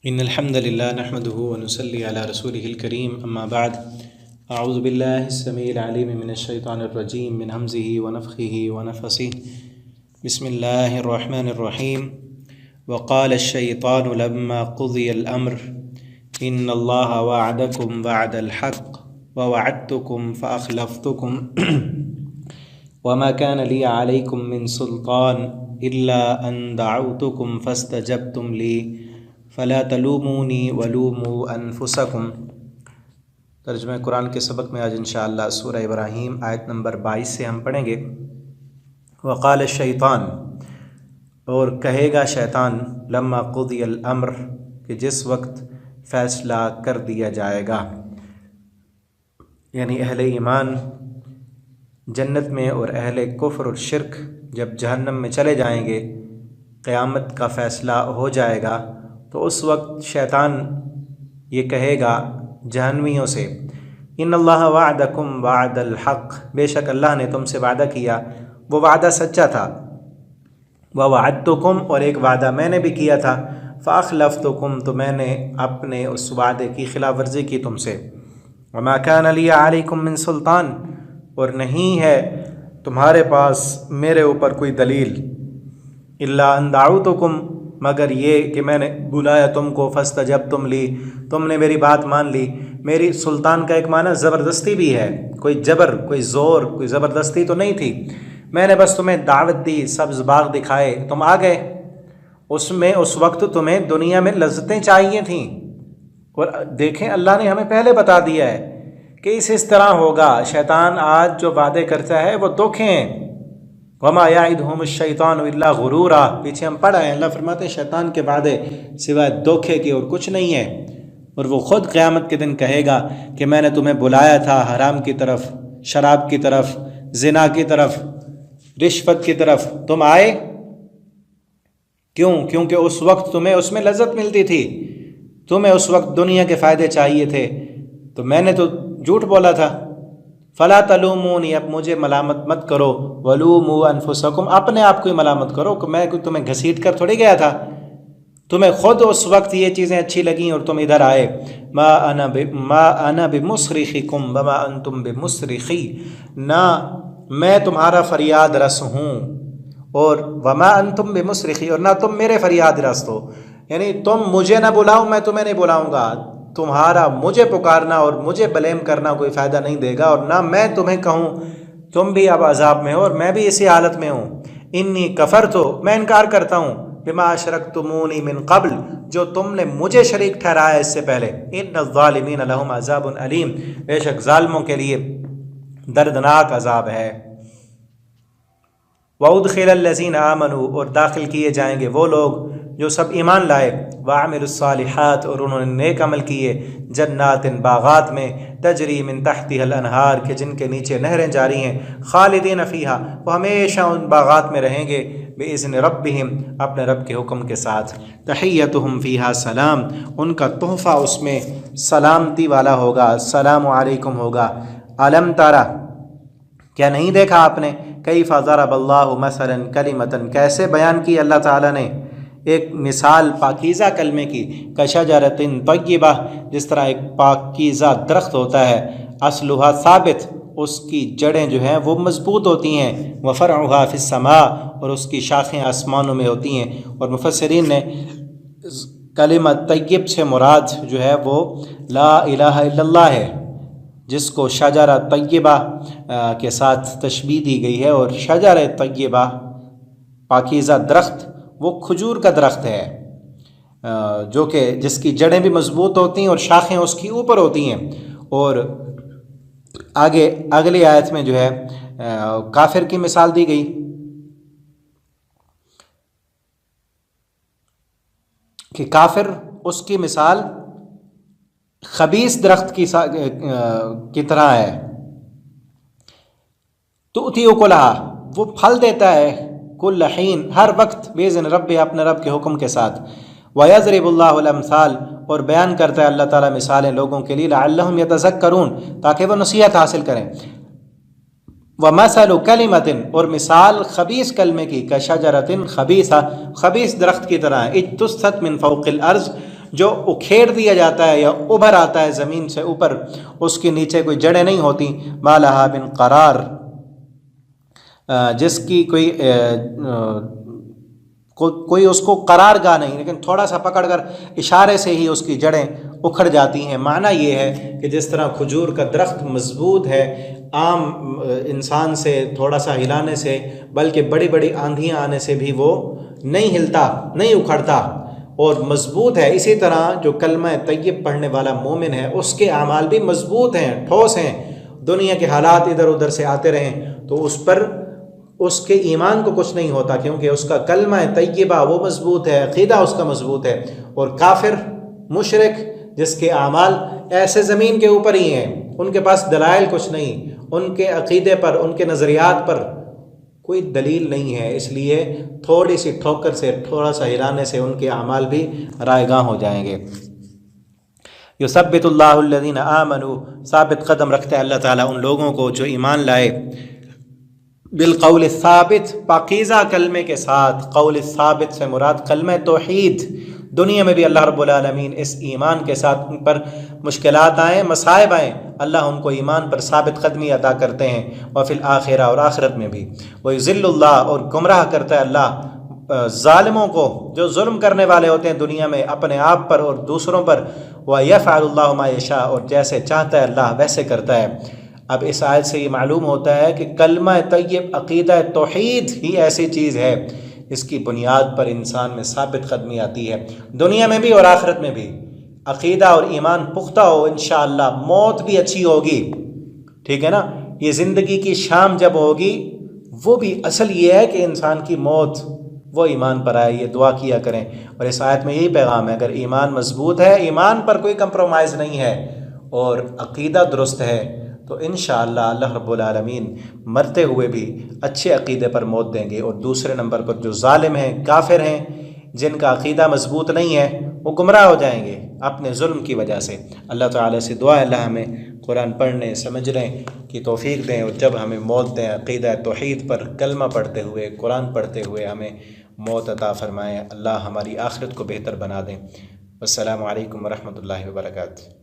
إن الحمد لله نحمده ونصلي على رسوله الكريم أما بعد أعوذ بالله السميع العليم من الشيطان الرجيم من همزه ونفخه ونفثه بسم الله الرحمن الرحيم وقال الشيطان لما قضي الأمر إن الله وعدكم وعد الحق ووعدتكم فأخلفتكم وما كان لي عليكم من سلطان إلا أن دعوتكم فاستجبتم لي فلا تلوموني ولوموا انفسکم۔ ترجمہ قرآن کے سبق میں آج انشاءاللہ سورہ ابراہیم آیت نمبر 22 سے ہم پڑھیں گے۔ وقال الشیطان، اور کہے گا شیطان، لما قضی الامر، کہ جس وقت فیصلہ کر دیا جائے گا، یعنی اہل ایمان جنت میں اور اہل کفر اور شرک جب جہنم میں چلے جائیں گے، قیامت کا فیصلہ ہو جائے گا، تو اس وقت شیطان یہ کہے گا جہنمیوں سے، ان اللہ وعدکم وعد الحق، بے شک اللہ نے تم سے وعدہ کیا، وہ وعدہ سچا تھا، ووعدتکم، اور ایک وعدہ میں نے بھی کیا تھا، فاخلفتکم، تو میں نے اپنے اس وعدے کی خلاف ورزی کی تم سے، وما کان لی علیکم من سلطان، اور نہیں ہے تمہارے پاس میرے اوپر کوئی دلیل، الا ان دعوتکم، مگر یہ کہ میں نے بلایا تم کو، فاستجبتم لی، تم نے میری بات مان لی۔ میری سلطان کا ایک معنی زبردستی بھی ہے، کوئی جبر، کوئی زور، کوئی زبردستی تو نہیں تھی، میں نے بس تمہیں دعوت دی، سبز باغ دکھائے، تم آ گئے۔ اس وقت تمہیں دنیا میں لذتیں چاہیے تھیں، اور دیکھیں اللہ نے ہمیں پہلے بتا دیا ہے کہ اس طرح ہوگا۔ شیطان آج جو وعدے کرتا ہے وہ دھوکے ہیں، وما یعدہم الشیطان الا غرورا، پیچھے ہم پڑھا ہے، اللہ فرماتے ہیں شیطان کے وعدے سوائے دھوکے کے اور کچھ نہیں ہے، اور وہ خود قیامت کے دن کہے گا کہ میں نے تمہیں بلایا تھا حرام کی طرف، شراب کی طرف، زنا کی طرف، رشوت کی طرف، تم آئے کیوں؟ کیونکہ اس وقت تمہیں اس میں لذت ملتی تھی، تمہیں اس وقت دنیا کے فائدے چاہیے تھے، تو میں نے تو جھوٹ بولا تھا۔ فلا تلومونی، اب مجھے ملامت مت کرو، ولوموا انفسکم، اپنے آپ کو ہی ملامت کرو کہ میں تمہیں گھسیٹ کر تھوڑی گیا تھا، تمہیں خود اس وقت یہ چیزیں اچھی لگیں اور تم ادھر آئے۔ ما انا بمصرخکم وما انتم بمصرخی، نہ میں تمہارا فریاد رس ہوں، اور وما انتم بمصرخی، اور نہ تم میرے فریاد رس ہو، یعنی تم مجھے نہ بلاؤ، میں تمہیں نہیں بلاؤں گا، تمہارا مجھے پکارنا اور مجھے بلیم کرنا کوئی فائدہ نہیں دے گا، اور نہ میں تمہیں کہوں تم بھی اب عذاب میں ہو اور میں بھی اسی حالت میں ہوں۔ انی کفرت، میں انکار کرتا ہوں، بما اشرکتمونی من قبل، جو تم نے مجھے شریک ٹھہرایا اس سے پہلے، ان الظالمین لہم عذاب علیم، بے شک ظالموں کے لیے دردناک عذاب ہے۔ وَأُدْخِلَ الَّذِينَ آمَنُوا، اور داخل کیے جائیں گے وہ لوگ جو سب ایمان لائے، وَعَمِلُوا الصَّالِحَاتِ، اور انہوں نے نیک عمل کیے، جنات، باغات میں، تجری من تحتها الانہار، کہ جن کے نیچے نہریں جاری ہیں، خالدین فیہا، وہ ہمیشہ ان باغات میں رہیں گے، بِإِذْنِ رَبِّهِمْ، اپنے رب کے حکم کے ساتھ، تحیتہم فیہا سلام، ان کا تحفہ اس میں سلامتی والا ہوگا، السلام علیکم ہوگا۔ الم ترى، کیا نہیں دیکھا آپ نے، کیف ضرب اللہ مثلا کلمۃ، کیسے بیان کی اللہ تعالیٰ نے ایک مثال پاکیزہ کلمے کی، کشجرۃ طیبہ، جس طرح ایک پاکیزہ درخت ہوتا ہے، اصلھا ثابت، اس کی جڑیں جو ہیں وہ مضبوط ہوتی ہیں، وفرعھا فی السماء، اور اس کی شاخیں آسمانوں میں ہوتی ہیں۔ اور مفسرین نے کلمہ طیب سے مراد جو ہے وہ لا الہ الا اللہ ہے، جس کو شجرہ طیبہ کے ساتھ تشبیہ دی گئی ہے، اور شجرہ طیبہ پاکیزہ درخت وہ کھجور کا درخت ہے، جو کہ جس کی جڑیں بھی مضبوط ہوتی ہیں اور شاخیں اس کی اوپر ہوتی ہیں۔ اور آگے اگلی آیت میں جو ہے کافر کی مثال دی گئی کہ کافر، اس کی مثال خبیث درخت کی طرح ہے، تؤتی اکلھا، وہ پھل دیتا ہے، کل حین، ہر وقت، بِإِذْنِ رَبِّ، اپنے رب کے حکم کے ساتھ، وَيَضْرِبُ اللَّهُ الْأَمْثَالَ، اور بیان کرتا ہے اللہ تعالیٰ مثالیں لوگوں کے لیے، لَعَلَّهُمْ يَتَذَكَّرُونَ، تاکہ وہ نصیحت حاصل کریں۔ وَمَثَلُ كَلِمَةٍ، اور مثال خبیث کلمے کی، کَشَجَرَةٍ خَبِیثَةٍ، خبیث درخت کی طرح، اجتثت من فوق الارض، جو اکھیڑ دیا جاتا ہے یا ابھر آتا ہے زمین سے اوپر، اس کے نیچے کوئی جڑیں نہیں ہوتی، ما لہا من قرار، جس کی کوئی اس کو قرار گاہ نہیں، لیکن تھوڑا سا پکڑ کر اشارے سے ہی اس کی جڑیں اکھڑ جاتی ہیں۔ معنی یہ ہے کہ جس طرح کھجور کا درخت مضبوط ہے عام انسان سے تھوڑا سا ہلانے سے، بلکہ بڑی بڑی آندھیاں آنے سے بھی وہ نہیں ہلتا، نہیں اکھڑتا اور مضبوط ہے، اسی طرح جو کلمہ طیب پڑھنے والا مومن ہے اس کے اعمال بھی مضبوط ہیں، ٹھوس ہیں۔ دنیا کے حالات ادھر ادھر سے آتے رہیں تو اس پر اس کے ایمان کو کچھ نہیں ہوتا، کیونکہ اس کا کلمہ طیبہ وہ مضبوط ہے، عقیدہ اس کا مضبوط ہے۔ اور کافر، مشرک، جس کے اعمال ایسے زمین کے اوپر ہی ہیں، ان کے پاس دلائل کچھ نہیں، ان کے عقیدے پر، ان کے نظریات پر کوئی دلیل نہیں ہے، اس لیے تھوڑی سی ٹھوکر سے، تھوڑا سا ہلانے سے ان کے اعمال بھی رائے گاہ ہو جائیں گے۔ یثبت اللہ الذین آمنوا، ثابت قدم رکھتا ہے اللہ تعالیٰ ان لوگوں کو جو ایمان لائے، بالقول الثابت، پاکیزہ کلمے کے ساتھ۔ قول الثابت سے مراد کلمہ توحید۔ دنیا میں بھی اللہ رب العالمین اس ایمان کے ساتھ ان پر مشکلات آئیں، مصائب آئیں، اللہ ان کو ایمان پر ثابت قدمی عطا کرتے ہیں، وفی الآخرہ، اور آخرت میں بھی۔ ویذل اللہ، اور گمراہ کرتا ہے اللہ ظالموں کو، جو ظلم کرنے والے ہوتے ہیں دنیا میں اپنے آپ پر اور دوسروں پر۔ ویفعل اللہ ما یشاء، اور جیسے چاہتا ہے اللہ ویسے کرتا ہے۔ اب اس آیت سے یہ معلوم ہوتا ہے کہ کلمہ طیب، عقیدہ توحید ہی ایسی چیز ہے اس کی بنیاد پر انسان میں ثابت قدمی آتی ہے، دنیا میں بھی اور آخرت میں بھی۔ عقیدہ اور ایمان پختہ ہو، انشاءاللہ موت بھی اچھی ہوگی، ٹھیک ہے نا۔ یہ زندگی کی شام جب ہوگی وہ بھی اصل یہ ہے کہ انسان کی موت وہ ایمان پر آئے، یہ دعا کیا کریں۔ اور اس آیت میں یہی پیغام ہے، اگر ایمان مضبوط ہے، ایمان پر کوئی کمپرومائز نہیں ہے اور عقیدہ درست ہے، تو انشاءاللہ اللہ رب العالمین مرتے ہوئے بھی اچھے عقیدے پر موت دیں گے۔ اور دوسرے نمبر پر جو ظالم ہیں، کافر ہیں، جن کا عقیدہ مضبوط نہیں ہے، وہ گمراہ ہو جائیں گے اپنے ظلم کی وجہ سے۔ اللہ تعالیٰ سے دعا ہے اللہ ہمیں قرآن پڑھنے، سمجھنے کی توفیق دیں، اور جب ہمیں موت دیں عقیدہ توحید پر کلمہ پڑھتے ہوئے، قرآن پڑھتے ہوئے ہمیں موت عطا فرمائیں۔ اللہ ہماری آخرت کو بہتر بنا دیں۔ السلام علیکم ورحمۃ اللہ وبرکاتہ۔